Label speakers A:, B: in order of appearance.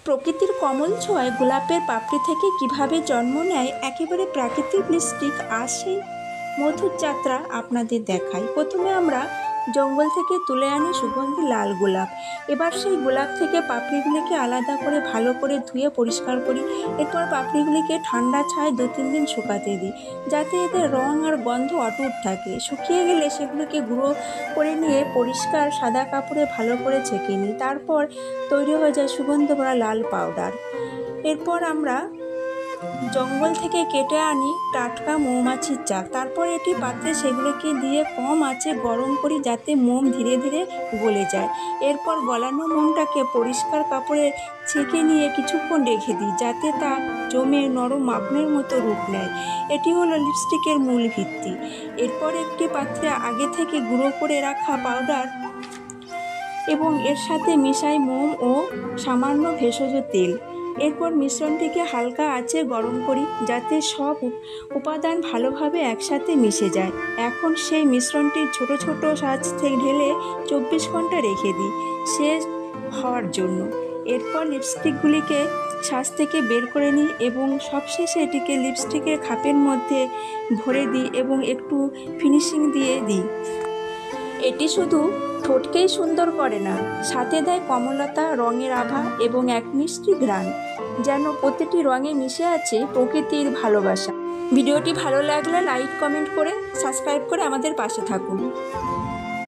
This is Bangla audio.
A: প্রকৃতির কমল ছোঁয়ায় গোলাপের পাপড়ি থেকে কিভাবে জন্ম নেয় একেবারে প্রাকৃতিক লিপস্টিক, আর সেই মধুর যাত্রা আপনাদের দেখাই। প্রথমে আমরা জঙ্গল থেকে তুলে আনি সুগন্ধি লাল গোলাপ। এবার সেই গোলাপ থেকে পাপড়িগুলিকে আলাদা করে ভালো করে ধুয়ে পরিষ্কার করি। এরপর পাপড়িগুলিকে ঠান্ডা ছায়ায় 2-3 দিন শুকাতে দিই, যাতে এদের রং আর গন্ধ অটুট থাকে। শুকিয়ে গেলে সেগুলোকে গুঁড়ো করে নিয়ে পরিষ্কার সাদা কাপড়ে ভালো করে ছেঁকে নিই। তারপর তৈরি হয়ে যায় সুগন্ধ ভরা লাল পাউডার। এরপর আমরা জঙ্গল থেকে কেটে আনি টাটকা মৌমাছির চাক। তারপর এটি পাত্রে সেগুলোকে দিয়ে কম আঁচে গরম করি, যাতে মোম ধীরে ধীরে গলে যায়। এরপর গলানো মোমটাকে পরিষ্কার কাপড়ে ছেঁকে নিয়ে কিছুক্ষণ রেখে দিই, যাতে তা জমে নরম মাখনের মতো রূপ নেয়। এটি হলো লিপস্টিকের মূল ভিত্তি। এরপর একটি পাত্রে আগে থেকে গুঁড়ো করে রাখা পাউডার এবং এর সাথে মিশাই মোম ও সামান্য ভেষজ তেল। এরপর মিশ্রণটিকে হালকা আঁচে গরম করি, যাতে সব উপাদান ভালোভাবে একসাথে মিশে যায়। এখন সেই মিশ্রণটি ছোট ছোট সাজ থেকে ঢেলে 24 ঘন্টা রেখে দিই শেষ হওয়ার জন্য। এরপর লিপস্টিকগুলিকে সাজ থেকে বের করে নিই এবং সবশেষে এটিকে লিপস্টিকের খাপের মধ্যে ভরে দিই এবং একটু ফিনিশিং দিয়ে দিই। এটি শুধু ঠোঁটকেই সুন্দর করে না, সাথে দেয় কমলতা, রঙের আভা এবং এক মিষ্টি ঘ্রাণ, যেন প্রতিটি রঙে মিশে আছে প্রকৃতির ভালোবাসা। ভিডিওটি ভালো লাগলে লাইক, কমেন্ট করে সাবস্ক্রাইব করে আমাদের পাশে থাকুন।